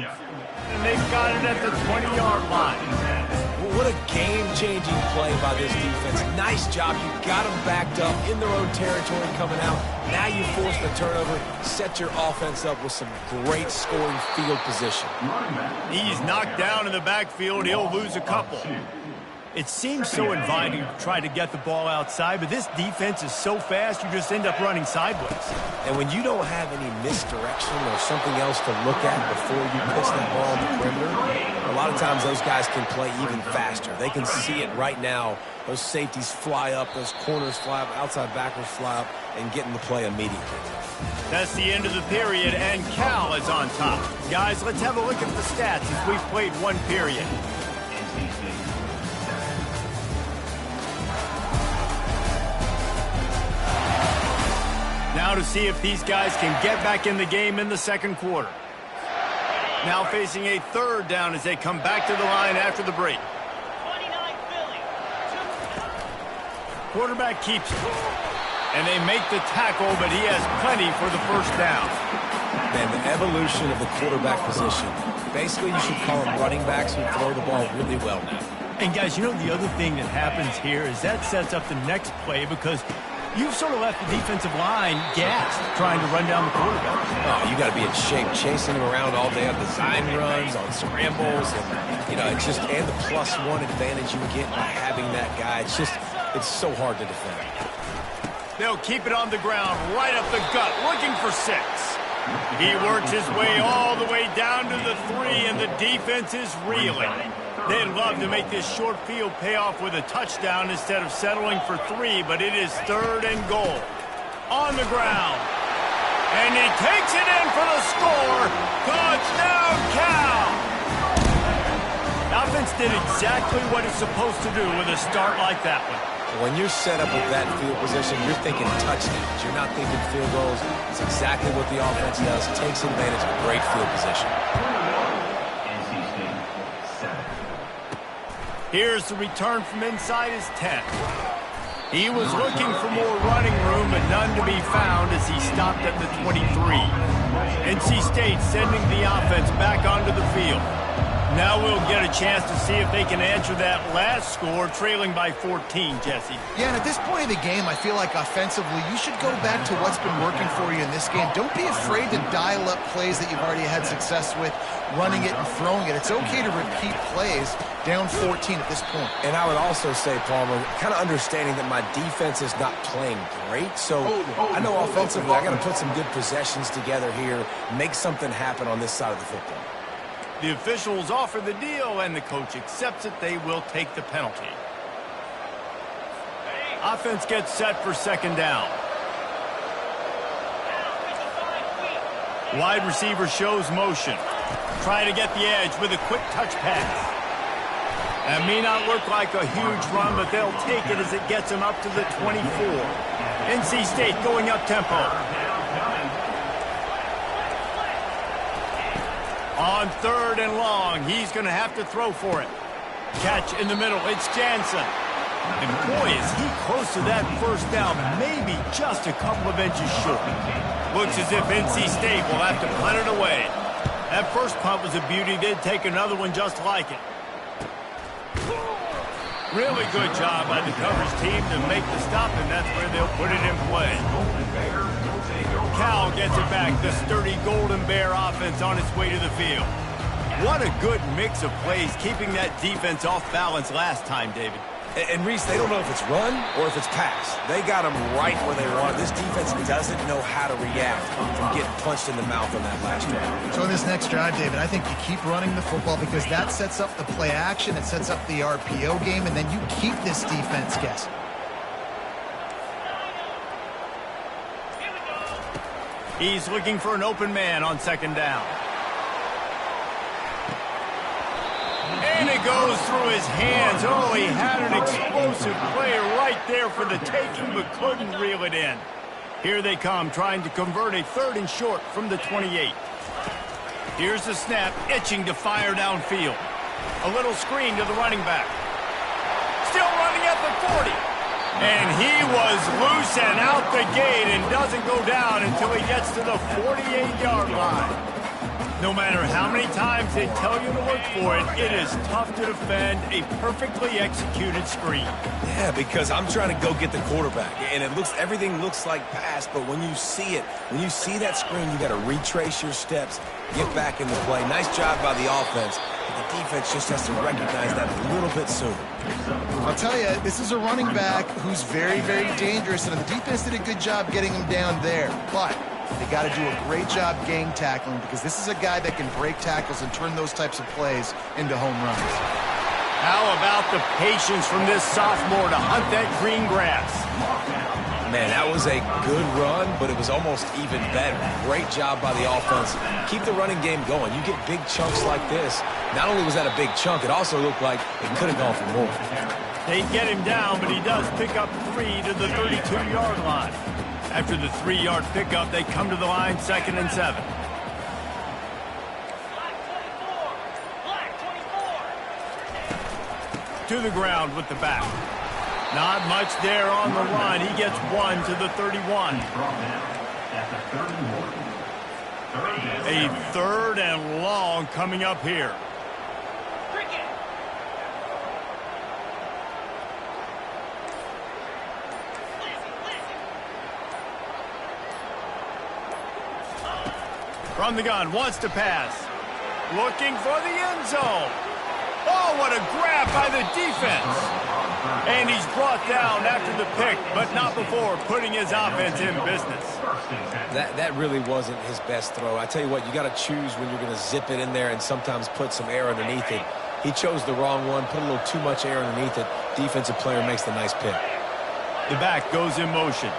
And they've got it at the 20-yard line. Well, what a game-changing play by this defense. Nice job. You got them backed up in their own territory coming out. Now you force the turnover, set your offense up with some great scoring field position. He's knocked down in the backfield. He'll lose a couple. It seems so inviting to try to get the ball outside, but this defense is so fast, you just end up running sideways. And when you don't have any misdirection or something else to look at before you pitch that ball on the perimeter, a lot of times those guys can play even faster. They can see it right now. Those safeties fly up, those corners fly up, outside backers fly up, and get in the play immediately. That's the end of the period, and Cal is on top. Guys, let's have a look at the stats as we've played one period. Now to see if these guys can get back in the game in the second quarter. Now facing a third down as they come back to the line after the break. Quarterback keeps it. And they make the tackle, but he has plenty for the first down. Man, the evolution of the quarterback position. Basically, you should call them running backs who throw the ball really well now. And guys, you know the other thing that happens here is that sets up the next play because you've sort of left the defensive line gassed trying to run down the quarterback. Oh, you got to be in shape, chasing him around all day on design runs, on scrambles, and you know, it's just and the +1 advantage you get by having that guy. It's so hard to defend. They'll keep it on the ground, right up the gut, looking for 6. He works his way all the way down to the 3, and the defense is reeling. They'd love to make this short field pay off with a touchdown instead of settling for 3, but it is 3rd and goal. On the ground. And he takes it in for the score. Touchdown, Cal! The offense did exactly what it's supposed to do with a start like that one. When you're set up with that field position, you're thinking touchdowns. You're not thinking field goals. It's exactly what the offense does. Takes advantage of great field position. Here's the return from inside his 10. He was looking for more running room, but none to be found as he stopped at the 23. NC State sending the offense back onto the field. Now we'll get a chance to see if they can answer that last score, trailing by 14, Jesse. Yeah, and at this point of the game, I feel like offensively, you should go back to what's been working for you in this game. Don't be afraid to dial up plays that you've already had success with, running it and throwing it. It's okay to repeat plays down 14 at this point. And I would also say, Palmer, kind of understanding that my defense is not playing great, so I know offensively I got to put some good possessions together here, make something happen on this side of the football. The officials offer the deal, and the coach accepts it. They will take the penalty. Offense gets set for 2nd down. Wide receiver shows motion. Trying to get the edge with a quick touch pass. That may not look like a huge run, but they'll take it as it gets them up to the 24. NC State going up tempo. On 3rd and long, he's going to have to throw for it. Catch in the middle, it's Jansen. And boy, is he close to that first down, maybe just a couple of inches short. Looks as if NC State will have to punt it away. That first punt was a beauty. They'd take another one just like it. Really good job by the coverage team to make the stop, and that's where they'll put it in play. Cal gets it back. The sturdy Golden Bear offense on its way to the field. What a good mix of plays, keeping that defense off balance last time, David. And Reese, they don't know if it's run or if it's pass. They got them right where they want it. This defense doesn't know how to react from getting punched in the mouth on that last drive. So in this next drive, David, I think you keep running the football because that sets up the play action, it sets up the RPO game, and then you keep this defense guessing. He's looking for an open man on 2nd down. And it goes through his hands. Oh, he had an explosive play right there for the taking, but couldn't reel it in. Here they come, trying to convert a 3rd and short from the 28. Here's the snap, itching to fire downfield. A little screen to the running back. Still running at the 40. And he was loose and out the gate and doesn't go down until he gets to the 48-yard line. No matter how many times they tell you to look for it, it is tough to defend a perfectly executed screen. Yeah, because I'm trying to go get the quarterback, and everything looks like pass, but when you see it, when you see that screen, you got to retrace your steps, get back in the play. Nice job by the offense. The defense just has to recognize that a little bit sooner. I'll tell you, this is a running back who's very, very dangerous, and the defense did a good job getting him down there. But they got to do a great job gang tackling, because this is a guy that can break tackles and turn those types of plays into home runs. How about the patience from this sophomore to hunt that green grass? Man, that was a good run, but it was almost even better. Great job by the offense. Keep the running game going. You get big chunks like this. Not only was that a big chunk, it also looked like it could have gone for more. They get him down, but he does pick up 3 to the 32-yard line. After the 3-yard pickup, they come to the line, 2nd and 7. To the ground with the back. Not much there on the run. He gets 1 to the 31. A 3rd and long coming up here. From the gun, wants to pass. Looking for the end zone. Oh, what a grab by the defense. And he's brought down after the pick, but not before putting his offense in business. That really wasn't his best throw. I tell you what, you got to choose when you're going to zip it in there and sometimes put some air underneath it. He chose the wrong one, put a little too much air underneath it. Defensive player makes the nice pick. The back goes in motion.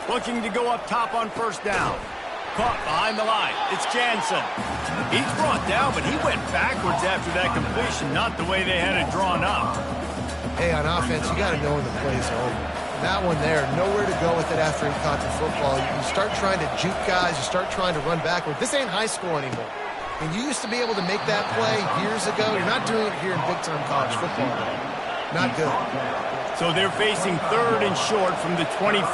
Looking to go up top on 1st down. Caught behind the line. It's Jansen. He's brought down, but he went backwards after that completion, not the way they had it drawn up. Hey, on offense, you got to know when the play's over. That one there, nowhere to go with it after he caught the football. You start trying to juke guys. You start trying to run backward. This ain't high school anymore. And you used to be able to make that play years ago. You're not doing it here in big-time college football. Not good. So they're facing 3rd and short from the 25.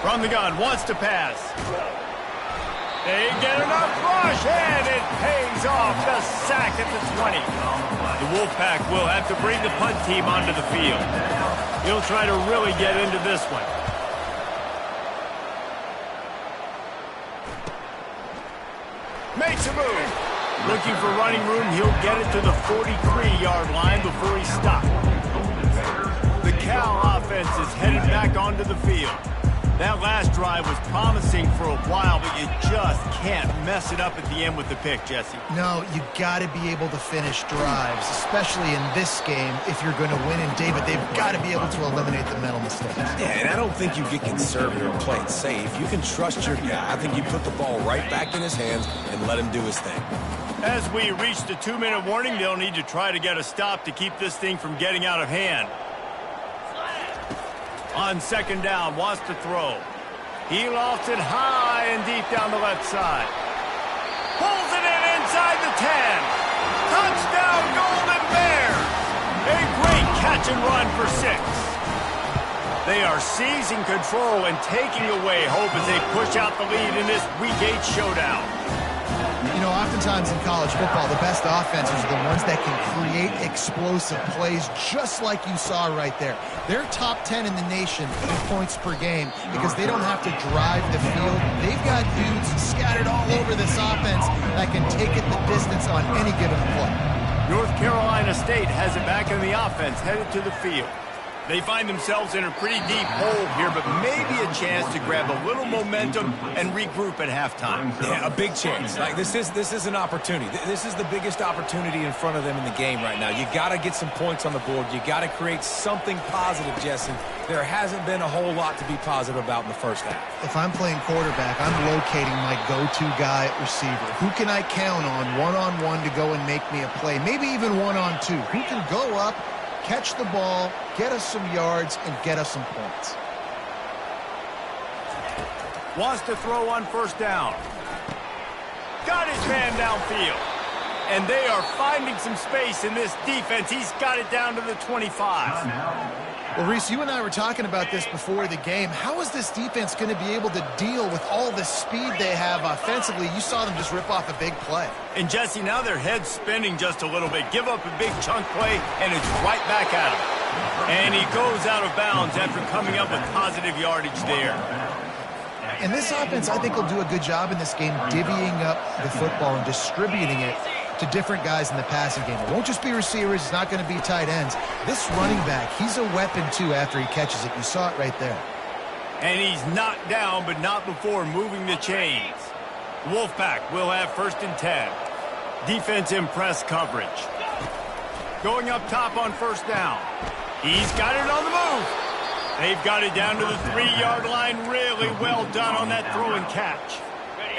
From the gun, wants to pass. They get enough rush, and it pays off. The sack at the 20. The Wolfpack will have to bring the punt team onto the field. He'll try to really get into this one. Makes a move. Looking for running room, he'll get it to the 43-yard line before he's stopped. The Cal offense is headed back onto the field. That last drive was promising for a while, but you just can't mess it up at the end with the pick, Jesse. No, you got to be able to finish drives, especially in this game if you're going to win. And, David, they've got to be able to eliminate the mental mistakes. Yeah, and I don't think you get conservative and play it safe. You can trust your guy. I think you put the ball right back in his hands and let him do his thing. As we reach the 2-minute warning, they'll need to try to get a stop to keep this thing from getting out of hand. On 2nd down, wants to throw. He lofts it high and deep down the left side. Pulls it in inside the 10. Touchdown, Golden Bears! A great catch and run for 6. They are seizing control and taking away hope as they push out the lead in this Week 8 showdown. You know, oftentimes in college football, the best offenses are the ones that can create explosive plays just like you saw right there. They're top 10 in the nation in points per game because they don't have to drive the field. They've got dudes scattered all over this offense that can take it the distance on any given play. North Carolina State has it back in the offense, headed to the field. They find themselves in a pretty deep hole here, but maybe a chance to grab a little momentum and regroup at halftime. Yeah, a big chance. Like this is an opportunity. This is the biggest opportunity in front of them in the game right now. You got to get some points on the board. You got to create something positive, Jesse. There hasn't been a whole lot to be positive about in the first half. If I'm playing quarterback, I'm locating my go-to guy at receiver. Who can I count on one-on-one to go and make me a play? Maybe even one-on-two. Who can go up, catch the ball, get us some yards, and get us some points. Wants to throw on 1st down. Got his man downfield. And they are finding some space in this defense. He's got it down to the 25. Well, Reese, you and I were talking about this before the game. How is this defense going to be able to deal with all the speed they have offensively? You saw them just rip off a big play. And, Jesse, now their head's spinning just a little bit. Give up a big chunk play, and it's right back at him. And he goes out of bounds after coming up with positive yardage there. And this offense, I think, will do a good job in this game divvying up the football and distributing it to different guys in the passing game. It won't just be receivers. It's not going to be tight ends. This running back, he's a weapon, too, after he catches it. You saw it right there. And he's knocked down, but not before moving the chains. Wolfpack will have 1st and 10. Defense in press coverage. Going up top on 1st down. He's got it on the move. They've got it down to the 3-yard line. Really well done on that throw and catch.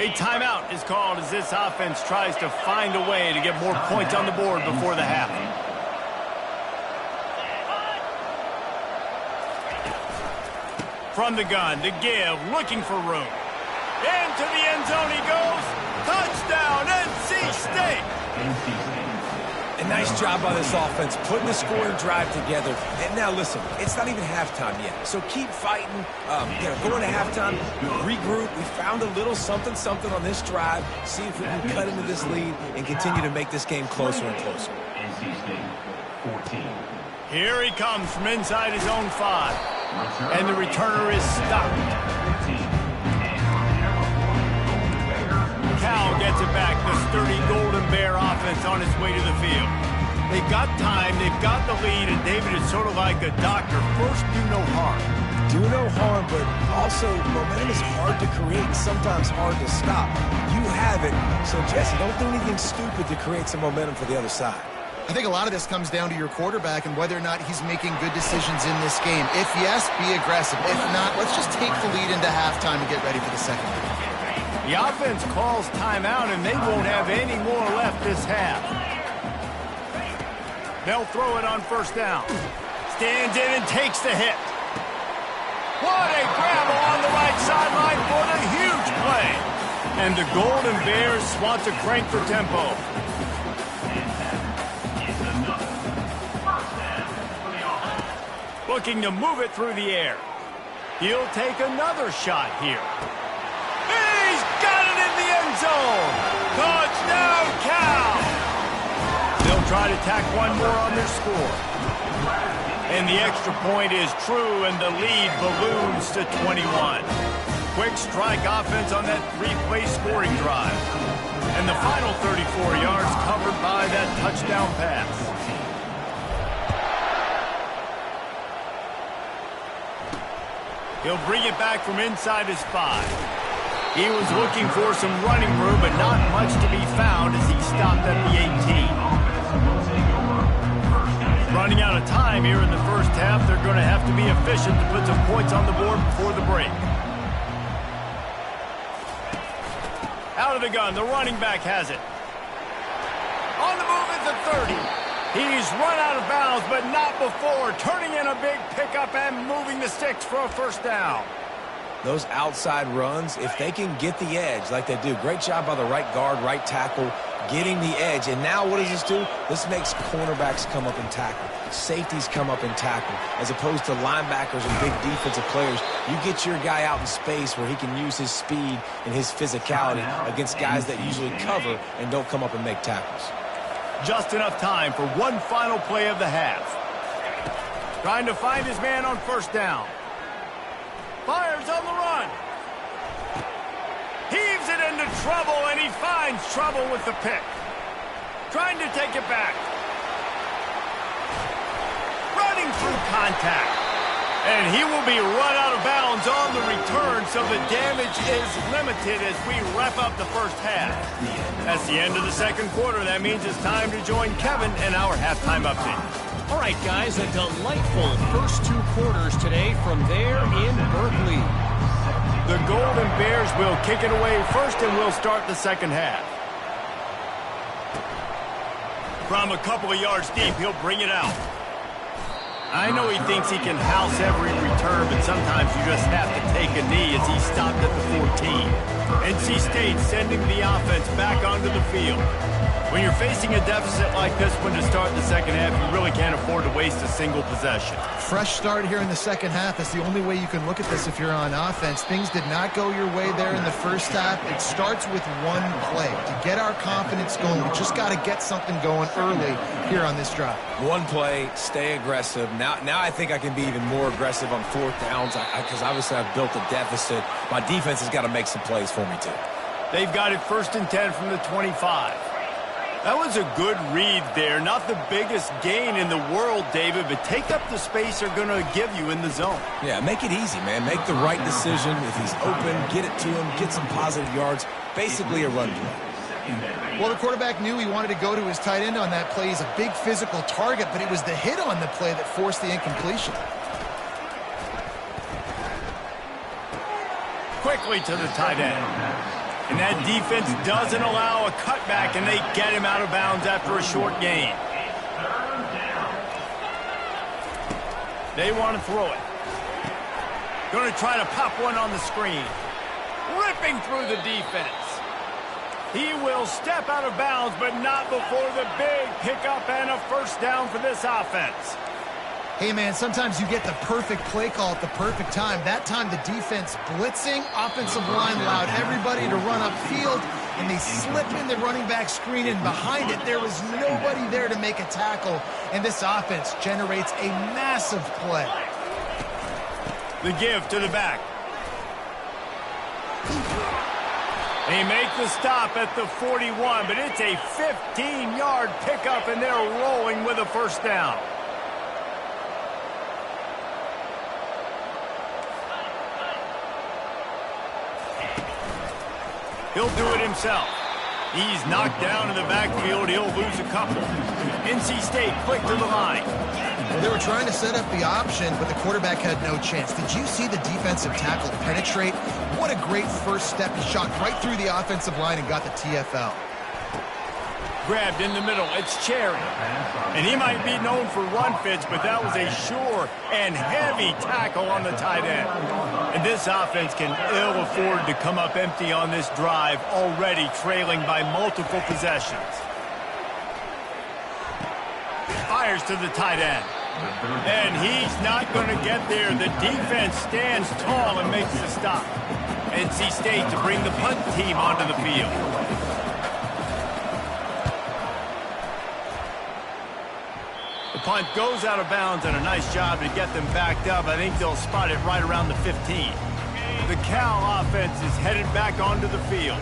A timeout is called as this offense tries to find a way to get more points on the board before the half. From the gun, to give, looking for room. Into the end zone he goes. Touchdown, NC State. A nice job by this offense, putting the scoring drive together. And now, listen, it's not even halftime yet. So keep fighting. Going to halftime, regroup. We found a little something on this drive. See if we can cut into this lead and continue to make this game closer and closer. NC State 14. Here he comes from inside his own 5. And the returner is stopped. Cal gets it back. The sturdy Golden Bear offense on its way to the field. They've got time, they've got the lead, and David is sort of like a doctor. First, do no harm. Do no harm, but also momentum is hard to create and sometimes hard to stop. You have it, so Jesse, don't do anything stupid to create some momentum for the other side. I think a lot of this comes down to your quarterback and whether or not he's making good decisions in this game. If yes, be aggressive. If not, let's just take the lead into halftime and get ready for the second half. The offense calls timeout, and they won't have any more left this half. They'll throw it on 1st down. Stands in and takes the hit. What a grab along the right sideline for the huge play. And the Golden Bears want to crank for tempo. Looking to move it through the air. He'll take another shot here. He's got it in the end zone. Touchdown, Cal. They'll try to tack one more on their score. And the extra point is true, and the lead balloons to 21. Quick strike offense on that 3-play scoring drive. And the final 34 yards covered by that touchdown pass. He'll bring it back from inside his 5. He was looking for some running room, but not much to be found as he stopped at the 18. Running out of time here in the first half, they're going to have to be efficient to put some points on the board before the break. Out of the gun, the running back has it. On the move at the 30. He's run out of bounds, but not before turning in a big pickup and moving the sticks for a 1st down. Those outside runs, if they can get the edge like they do, great job by the right guard, right tackle, getting the edge. And now what does this do? This makes cornerbacks come up and tackle. Safeties come up and tackle. As opposed to linebackers and big defensive players, you get your guy out in space where he can use his speed and his physicality against guys that usually cover and don't come up and make tackles. Just enough time for one final play of the half. Trying to find his man on 1st down. Fires on the run. Heaves it into trouble, and he finds trouble with the pick. Trying to take it back. Running through contact. And he will be run out of bounds on the return, so the damage is limited as we wrap up the first half. That's the end of the second quarter. That means it's time to join Kevin in our halftime update. All right, guys, a delightful first 2 quarters today from there in Berkeley. The Golden Bears will kick it away first, and we'll start the second half. From a couple of yards deep, he'll bring it out. I know he thinks he can house every return, but sometimes you just have to take a knee as he stopped at the 14. NC State sending the offense back onto the field. When you're facing a deficit like this one to start the second half, you really can't afford to waste a single possession. Fresh start here in the second half. That's the only way you can look at this if you're on offense. Things did not go your way there in the first half. It starts with one play. To get our confidence going, we just got to get something going early here on this drive. One play, stay aggressive. Now I think I can be even more aggressive on fourth downs because obviously I've built a deficit. My defense has got to make some plays for me too. They've got it 1st and 10 from the 25. That was a good read there. Not the biggest gain in the world, David, but take up the space they're going to give you in the zone. Yeah, make it easy, man. Make the right decision. If he's open, get it to him, get some positive yards. Basically a run play. Well, the quarterback knew he wanted to go to his tight end on that play. He's a big physical target, but it was the hit on the play that forced the incompletion. Quickly to the tight end. And that defense doesn't allow a cutback, and they get him out of bounds after a short gain. They want to throw it. Going to try to pop one on the screen. Ripping through the defense. He will step out of bounds, but not before the big pickup and a first down for this offense. Hey, man, sometimes you get the perfect play call at the perfect time. That time, the defense blitzing, offensive line allowed everybody to run upfield, and they slip in the running back screen, and behind it, there was nobody there to make a tackle, and this offense generates a massive play. The give to the back. They make the stop at the 41, but it's a 15-yard pickup, and they're rolling with a first down. He'll do it himself. He's knocked down in the backfield. He'll lose a couple. NC State quick to the line. Well, they were trying to set up the option, but the quarterback had no chance. Did you see the defensive tackle penetrate? What a great first step. He shot right through the offensive line and got the TFL. Grabbed in the middle. It's Cherry. And he might be known for run fits, but that was a sure and heavy tackle on the tight end. And this offense can ill afford to come up empty on this drive, already trailing by multiple possessions. Fires to the tight end. And he's not going to get there. The defense stands tall and makes the stop. NC State to bring the punt team onto the field. The punt goes out of bounds, and a nice job to get them backed up. I think they'll spot it right around the 15. The Cal offense is headed back onto the field.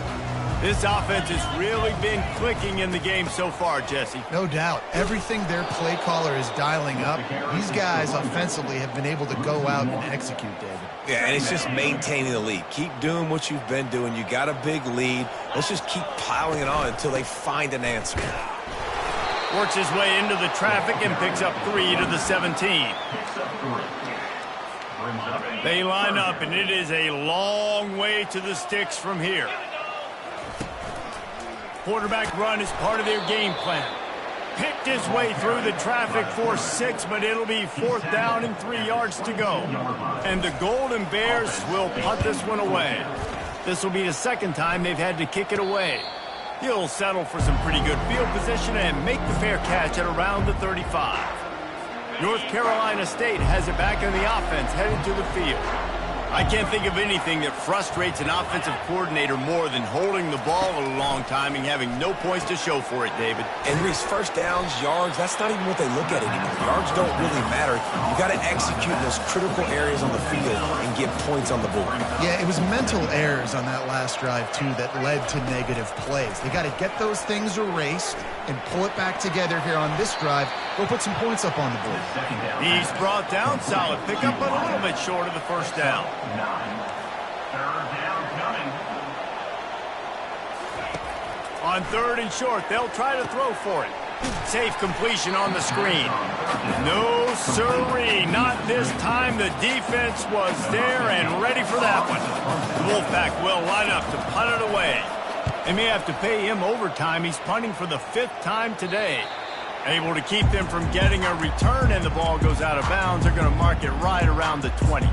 This offense has really been clicking in the game so far, Jesse. No doubt. Everything their play caller is dialing up, these guys offensively have been able to go out and execute, David. Yeah, and it's just maintaining the lead. Keep doing what you've been doing. You got a big lead. Let's just keep piling it on until they find an answer. Works his way into the traffic and picks up 3 to the 17. They line up, and it is a long way to the sticks from here. Quarterback run is part of their game plan. Picked his way through the traffic for 6, but it'll be 4th down and 3 yards to go. And the Golden Bears will punt this one away. This will be the second time they've had to kick it away. He'll settle for some pretty good field position and make the fair catch at around the 35. North Carolina State has it back on the offense, headed to the field. I can't think of anything that frustrates an offensive coordinator more than holding the ball a long time and having no points to show for it, David. And Reese, first downs, yards, that's not even what they look at anymore. Yards don't really matter. You got to execute in those critical areas on the field and get points on the board. Yeah, it was mental errors on that last drive, too, that led to negative plays. They got to get those things erased and pull it back together here on this drive. Go put some points up on the board. He's brought down, solid pickup, but a little bit short of the first down. 9. 3rd down coming. On 3rd and short, they'll try to throw for it. Safe completion on the screen. No siree, not this time. The defense was there and ready for that one. The Wolfpack will line up to punt it away. They may have to pay him overtime. He's punting for the 5th time today. Able to keep them from getting a return, and the ball goes out of bounds. They're going to mark it right around the 20.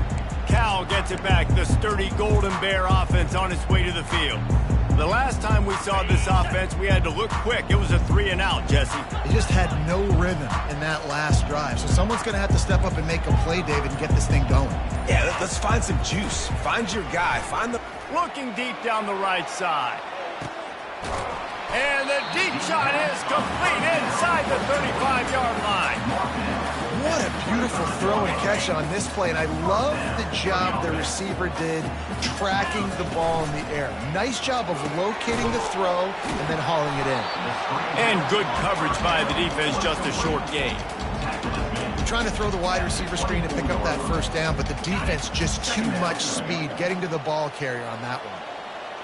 Cal gets it back. The sturdy Golden Bear offense on its way to the field. The last time we saw this offense, we had to look quick. It was a 3-and-out, Jesse. They just had no rhythm in that last drive. So someone's going to have to step up and make a play, David, and get this thing going. Yeah, let's find some juice. Find your guy. Find the... Looking deep down the right side. And the deep shot is complete inside the 35-yard line. What a beautiful throw and catch on this play, and I love the job the receiver did tracking the ball in the air. Nice job of locating the throw and then hauling it in. And good coverage by the defense, just a short gain. Trying to throw the wide receiver screen to pick up that first down, but the defense just too much speed getting to the ball carrier on that one.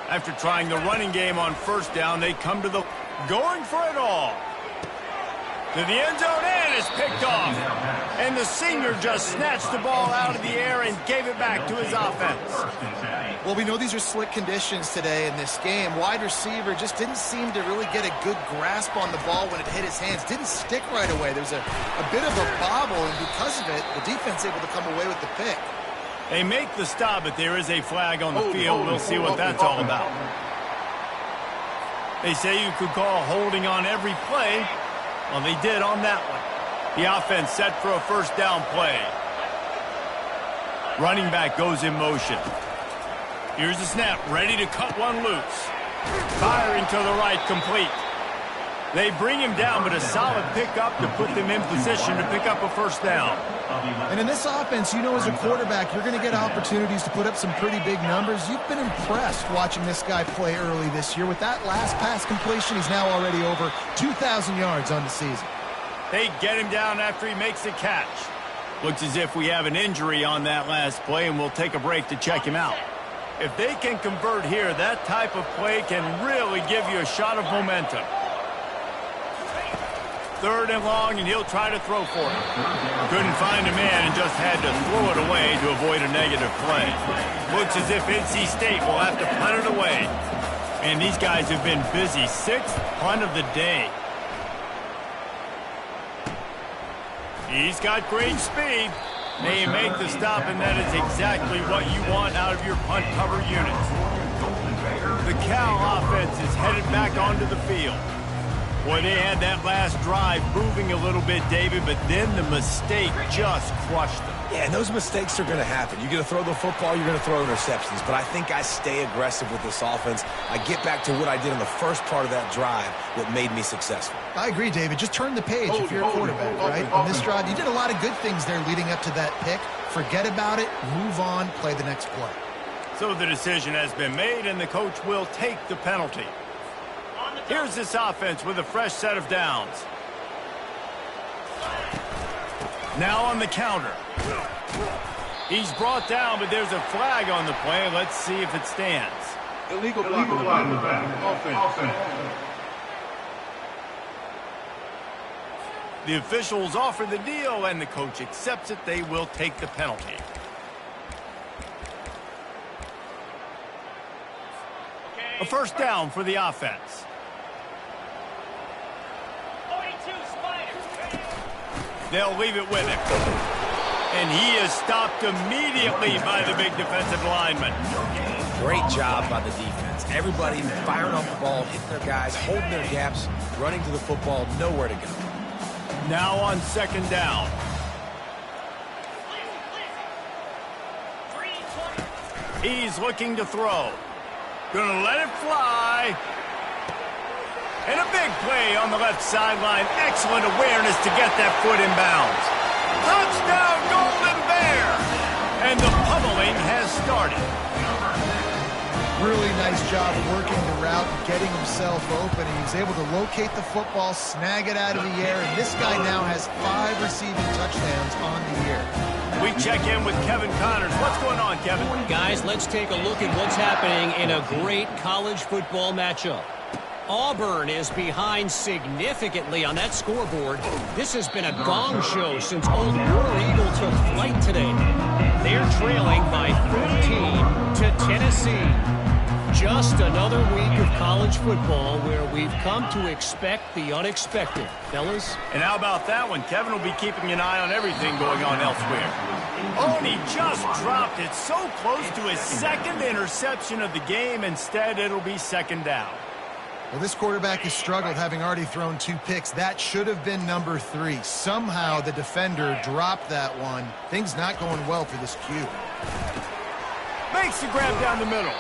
After trying the running game on first down, they come to the going for it all. To the end zone, and it's picked off. And the senior just snatched the ball out of the air and gave it back to his offense. Well, we know these are slick conditions today in this game. Wide receiver just didn't seem to really get a good grasp on the ball when it hit his hands. Didn't stick right away. There was a bit of a bobble, and because of it, the defense able to come away with the pick. They make the stop, but there is a flag on the field. We'll see what that's all about. They say you could call holding on every play. Well, they did on that one. The offense set for a first down play. Running back goes in motion. Here's the snap, ready to cut one loose. Firing to the right, complete. They bring him down, but a solid pickup to put them in position to pick up a first down. And in this offense, you know, as a quarterback, you're going to get opportunities to put up some pretty big numbers. You've been impressed watching this guy play early this year. With that last pass completion, he's now already over 2,000 yards on the season. They get him down after he makes the catch. Looks as if we have an injury on that last play, and we'll take a break to check him out. If they can convert here, that type of play can really give you a shot of momentum. 3rd and long, and he'll try to throw for it. Couldn't find a man and just had to throw it away to avoid a negative play. Looks as if NC State will have to punt it away. And these guys have been busy. 6th punt of the day. He's got great speed. They make the stop, and that is exactly what you want out of your punt cover units. The Cal offense is headed back onto the field. Boy, they had that last drive moving a little bit, David, but then the mistake just crushed them. Yeah, and those mistakes are going to happen. You're going to throw the football, you're going to throw interceptions. But I think I stay aggressive with this offense. I get back to what I did in the first part of that drive that made me successful. I agree, David. Just turn the page if you're a quarterback, right? On this drive, you did a lot of good things there leading up to that pick. Forget about it, move on, play the next play. So the decision has been made, and the coach will take the penalty. Here's this offense with a fresh set of downs. Now on the counter. He's brought down, but there's a flag on the play. Let's see if it stands. Illegal flag. Offense. The officials offer the deal, and the coach accepts it. They will take the penalty. A first down for the offense. They'll leave it with him. And he is stopped immediately by the big defensive lineman. Great job by the defense. Everybody firing off the ball, hitting their guys, holding their gaps, running to the football, nowhere to go. Now on 2nd down. He's looking to throw. Gonna let it fly. And a big play on the left sideline. Excellent awareness to get that foot in bounds. Touchdown, Golden Bear! And the pummeling has started. Really nice job working the route and getting himself open. And he was able to locate the football, snag it out of the air, and this guy now has 5 receiving touchdowns on the year. We check in with Kevin Connors. What's going on, Kevin? Guys, let's take a look at what's happening in a great college football matchup. Auburn is behind significantly on that scoreboard. This has been a gong show since Old War Eagle took flight today. They're trailing by 14 to Tennessee. Just another week of college football where we've come to expect the unexpected. Fellas? And how about that one? Kevin will be keeping an eye on everything going on elsewhere. Oh, and he just dropped it so close to his second interception of the game. Instead, it'll be second down. Well, this quarterback has struggled, having already thrown 2 picks. That should have been number 3. Somehow the defender dropped that one. Things not going well for this Q. Makes the grab down the middle.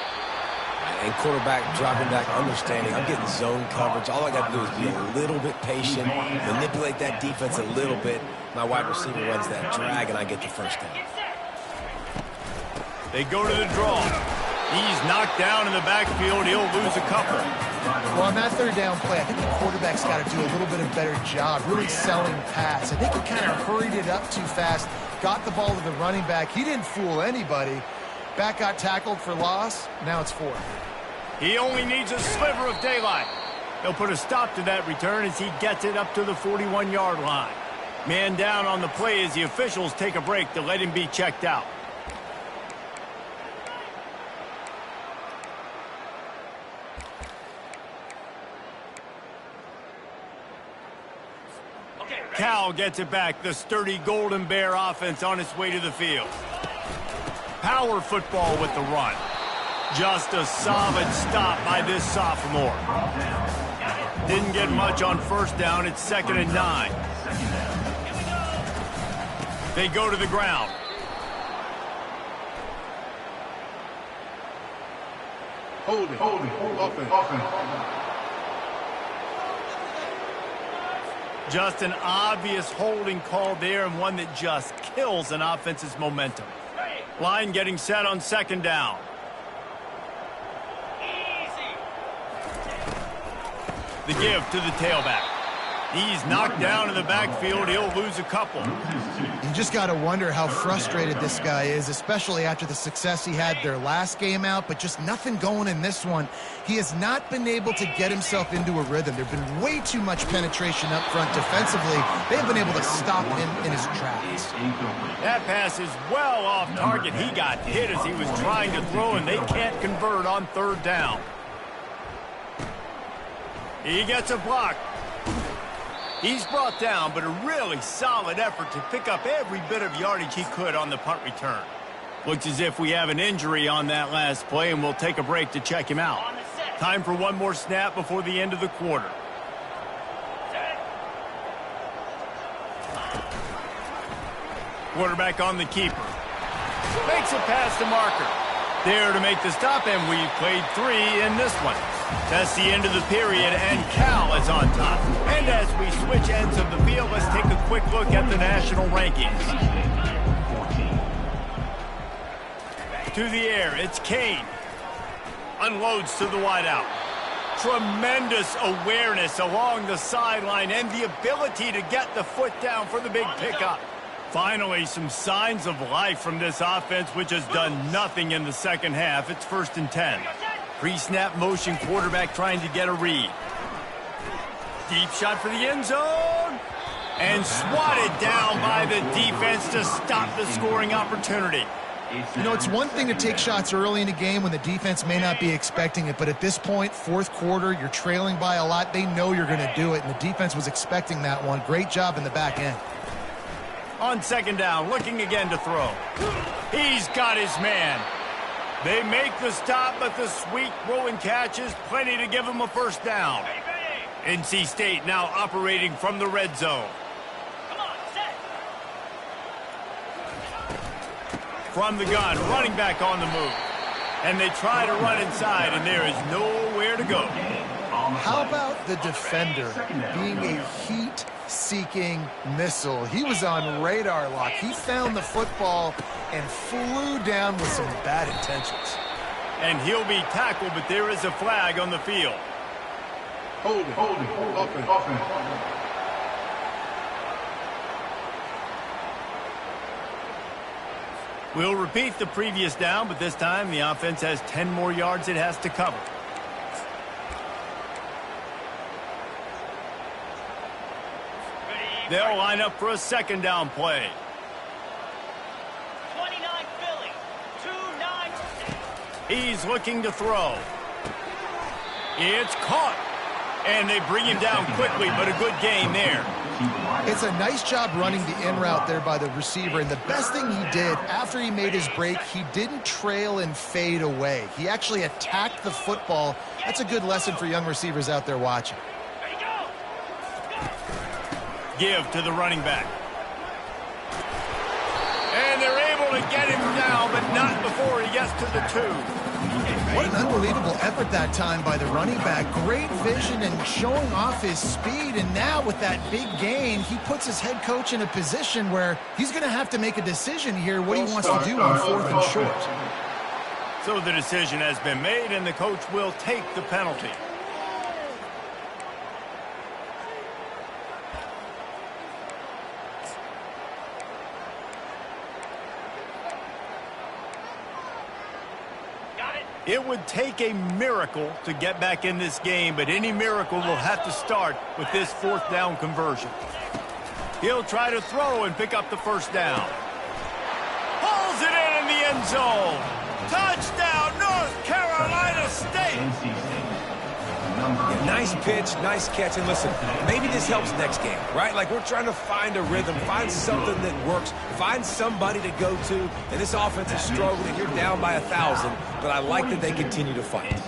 And quarterback dropping back, understanding I'm getting zone coverage. All I got to do is be a little bit patient, manipulate that defense a little bit. My wide receiver runs that drag, and I get the first down. They go to the draw. He's knocked down in the backfield. He'll lose a couple. Well, on that third down play, I think the quarterback's got to do a little bit of better job really selling pass. I think he kind of hurried it up too fast, got the ball to the running back. He didn't fool anybody. Back got tackled for loss. Now it's 4th. He only needs a sliver of daylight. They'll put a stop to that return as he gets it up to the 41-yard line. Man down on the play as the officials take a break to let him be checked out. Cal gets it back. The sturdy Golden Bear offense on its way to the field. Power football with the run. Just a solid stop by this sophomore. Didn't get much on first down. It's 2nd and 9. They go to the ground. Holding. Offense. Just an obvious holding call there, and one that just kills an offense's momentum. Line getting set on 2nd down. The give to the tailback. He's knocked down in the backfield. He'll lose a couple. You just got to wonder how frustrated this guy is, especially after the success he had their last game out, but just nothing going in this one. He has not been able to get himself into a rhythm. There's been way too much penetration up front defensively. They've been able to stop him in his tracks. That pass is well off target. He got hit as he was trying to throw, and they can't convert on 3rd down. He gets a block. He's brought down, but a really solid effort to pick up every bit of yardage he could on the punt return. Looks as if we have an injury on that last play, and we'll take a break to check him out. Time for one more snap before the end of the quarter. Quarterback on the keeper. Makes it past the marker. There to make the stop, and we've played 3 in this one. That's the end of the period, and Cal is on top. And as we switch ends of the field, let's take a quick look at the national rankings. To the air, it's Kane. Unloads to the wideout. Tremendous awareness along the sideline and the ability to get the foot down for the big pickup. Finally, some signs of life from this offense, which has done nothing in the second half. It's 1st and 10. Pre-snap motion, quarterback trying to get a read. Deep shot for the end zone. And swatted down by the defense to stop the scoring opportunity. You know, it's one thing to take shots early in a game when the defense may not be expecting it, but at this point, 4th quarter, you're trailing by a lot. They know you're going to do it, and the defense was expecting that one. Great job in the back end. On 2nd down, looking again to throw. He's got his man. They make the stop, but the sweet throw and catch is plenty to give him a first down. NC State now operating from the red zone. From the gun, running back on the move. And they try to run inside, and there is nowhere to go. How about the defender being a heat-seeking missile? He was on radar lock. He found the football and flew down with some bad intentions. And he'll be tackled, but there is a flag on the field. Holding. Offense. We'll repeat the previous down, but this time the offense has 10 more yards it has to cover. They'll line up for a 2nd down play. 29 Philly, 2-9. He's looking to throw. It's caught. And they bring him down quickly, but a good gain there. It's a nice job running the in route there by the receiver, and the best thing he did after he made his break, he didn't trail and fade away. He actually attacked the football. That's a good lesson for young receivers out there watching. Give to the running back. And they're able to get him down, but not before he gets to the 2. What an unbelievable effort that time by the running back. Great vision and showing off his speed. And now with that big gain, he puts his head coach in a position where he's going to have to make a decision here what he wants to do on 4th and short. So the decision has been made, and the coach will take the penalty. It would take a miracle to get back in this game, but any miracle will have to start with this 4th down conversion. He'll try to throw and pick up the 1st down. Pulls it in the end zone. Touchdown, North Carolina State. Yeah, nice pitch, nice catch. And listen, maybe this helps next game, right? Like we're trying to find a rhythm, find something that works, find somebody to go to. And this offense is struggling. You're down by 1,000, but I like that they continue to fight.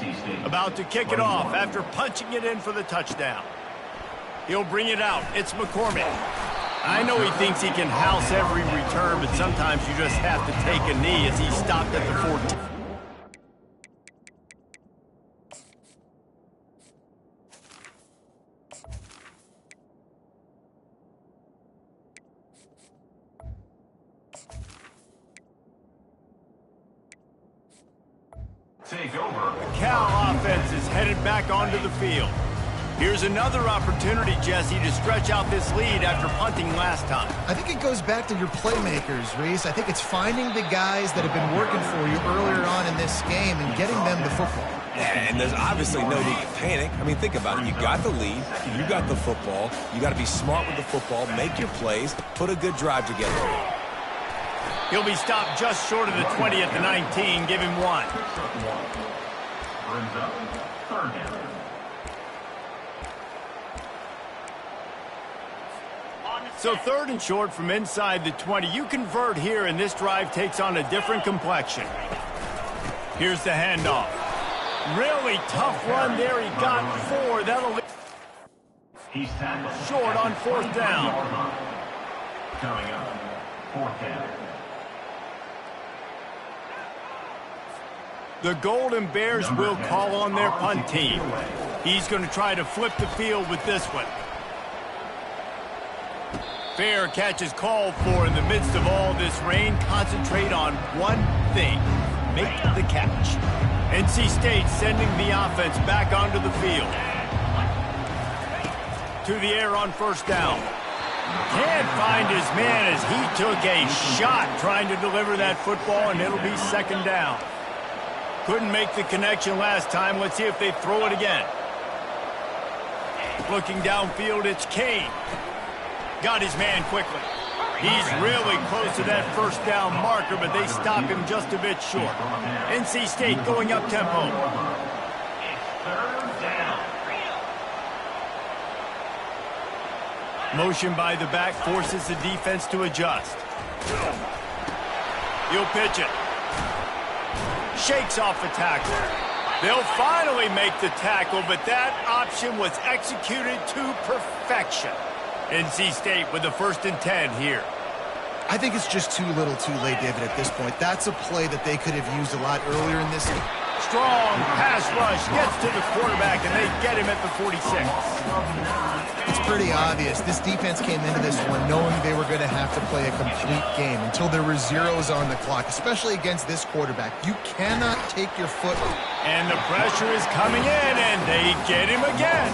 About to kick it off after punching it in for the touchdown. He'll bring it out. It's McCormick. I know he thinks he can house every return, but sometimes you just have to take a knee as he stopped at the 14. Take over. The Cal offense is headed back onto the field. Here's another opportunity, Jesse, to stretch out this lead after punting last time. I think it goes back to your playmakers, Reese. I think it's finding the guys that have been working for you earlier on in this game and getting them the football. Yeah, and there's obviously no need to panic. I mean, think about it. You got the lead. You got the football. You got to be smart with the football, make your plays, put a good drive together. He'll be stopped just short of the 20 at the 19. Give him 1. Brings up 3rd down. So 3rd and short from inside the 20. You convert here, and this drive takes on a different complexion. Here's the handoff. Really tough run there. He got 4. That'll He's tackled short on 4th down. Coming up, 4th down. The Golden Bears will call on their punt team. He's going to try to flip the field with this one. Fair catch is called for in the midst of all this rain. Concentrate on one thing. Make the catch. NC State sending the offense back onto the field. To the air on 1st down. Can't find his man as he took a shot trying to deliver that football, and it'll be 2nd down. Couldn't make the connection last time. Let's see if they throw it again. Looking downfield, it's Kane. Got his man quickly. He's really close to that 1st down marker, but they stop him just a bit short. NC State going up tempo. It's 3rd down. Motion by the back forces the defense to adjust. He'll pitch it. Shakes off the tackle. They'll finally make the tackle, but that option was executed to perfection. NC State with the 1st and 10 here. I think it's just too little too late, David, at this point. That's a play that they could have used a lot earlier in this game. Strong pass rush gets to the quarterback, and they get him at the 46. It's pretty obvious. This defense came into this one knowing they were going to have to play a complete game until there were zeros on the clock, especially against this quarterback. You cannot take your foot off. And the pressure is coming in, and they get him again.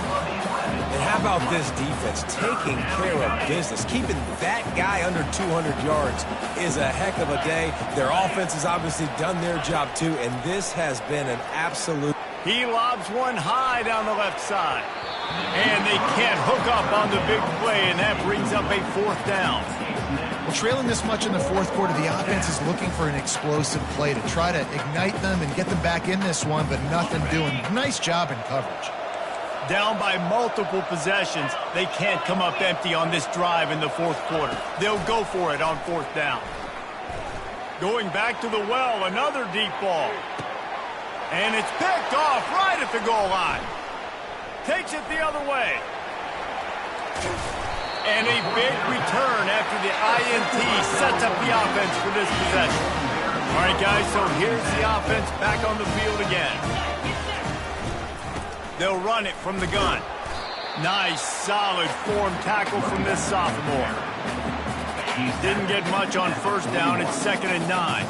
And how about this defense taking care of business? Keeping that guy under 200 yards is a heck of a day. Their offense has obviously done their job too, and this has been an absolute... He lobs one high down the left side. And they can't hook up on the big play, and that brings up a 4th down. Well, trailing this much in the fourth quarter, the offense is looking for an explosive play to try to ignite them and get them back in this one, but nothing doing. Nice job in coverage. Down by multiple possessions, they can't come up empty on this drive in the fourth quarter. They'll go for it on fourth down. Going back to the well, another deep ball. And it's picked off right at the goal line. Takes it the other way. And a big return after the INT sets up the offense for this possession. All right, guys, so here's the offense back on the field again. They'll run it from the gun. Nice, solid form tackle from this sophomore. Didn't get much on first down. It's 2nd and 9.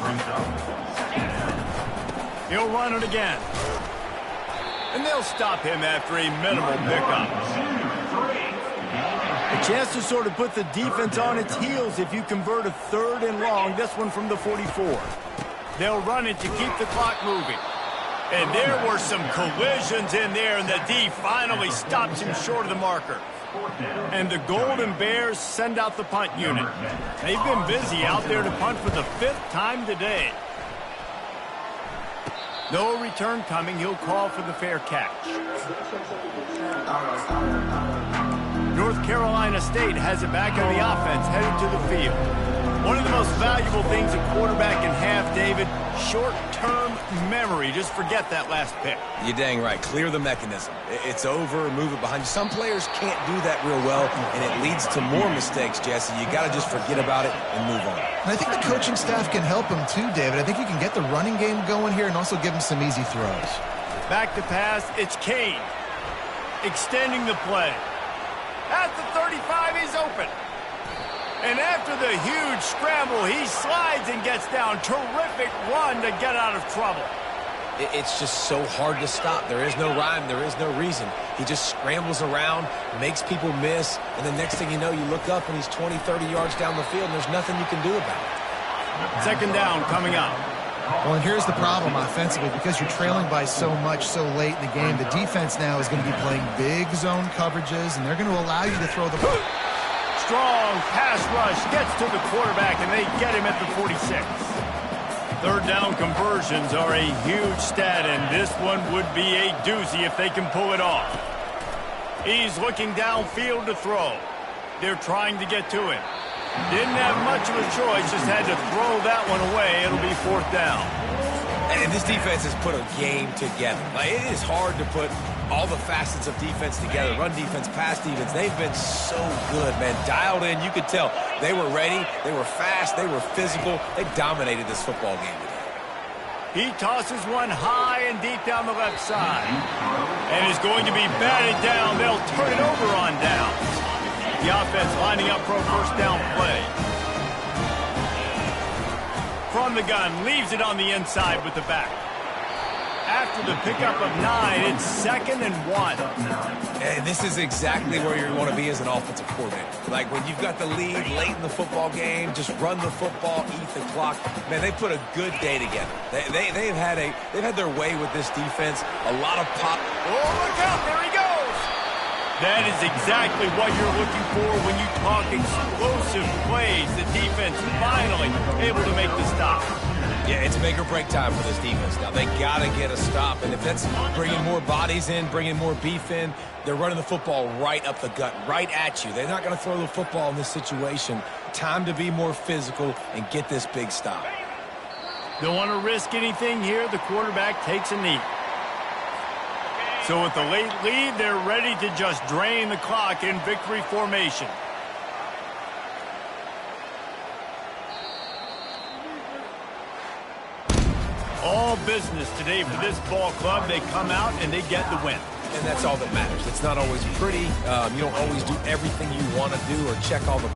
He'll run it again. And they'll stop him after a minimal pickup. A chance to sort of put the defense on its heels if you convert a 3rd and long, this one from the 44. They'll run it to keep the clock moving. And there were some collisions in there, and the D finally stops him short of the marker. And the Golden Bears send out the punt unit. They've been busy out there to punt for the 5th time today. No return coming. He'll call for the fair catch. North Carolina State has it back on the offense, headed to the field. One of the most valuable things a quarterback can have, David, short-term memory. Just forget that last pick. You're dang right. Clear the mechanism. It's over, move it behind you. Some players can't do that real well, and it leads to more mistakes, Jesse. You got to just forget about it and move on. And I think the coaching staff can help him too, David. I think you can get the running game going here and also give him some easy throws. Back to pass, it's Kane. Extending the play. At the 35, he's open. And after the huge scramble, he slides and gets down. Terrific run to get out of trouble. It's just so hard to stop. There is no rhyme. There is no reason. He just scrambles around, makes people miss, and the next thing you know, you look up and he's 20, 30 yards down the field, and there's nothing you can do about it. 2nd down coming up. Well, and here's the problem offensively. Because you're trailing by so much so late in the game, the defense now is going to be playing big zone coverages, and they're going to allow you to throw the ball. Strong pass rush gets to the quarterback, and they get him at the 46. 3rd down conversions are a huge stat, and this one would be a doozy if they can pull it off. He's looking downfield to throw. They're trying to get to him. Didn't have much of a choice, just had to throw that one away. It'll be 4th down. And this defense has put a game together. Like, it is hard to put all the facets of defense together. Run defense, pass defense. They've been so good, man. Dialed in. You could tell they were ready. They were fast. They were physical. They dominated this football game today. He tosses one high and deep down the left side. And is going to be batted down. They'll turn it over on downs. The offense lining up for a 1st down play. From the gun, leaves it on the inside with the back. After the pickup of 9, it's 2nd and 1. And this is exactly where you want to be as an offensive coordinator. Like when you've got the lead late in the football game, just run the football, eat the clock. Man, they put a good day together. They've had their way with this defense. A lot of pop. Oh, look out! There he goes. That is exactly what you're looking for when you talk explosive plays. The defense finally able to make the stop. Yeah, it's make or break time for this defense now. They got to get a stop. And if that's bringing more bodies in, bringing more beef in, they're running the football right up the gut, right at you. They're not going to throw the football in this situation. Time to be more physical and get this big stop. Don't want to risk anything here. The quarterback takes a knee. So with the late lead, they're ready to just drain the clock in victory formation. All business today for this ball club. They come out and they get the win. And that's all that matters. It's not always pretty. You don't always do everything you want to do or check all the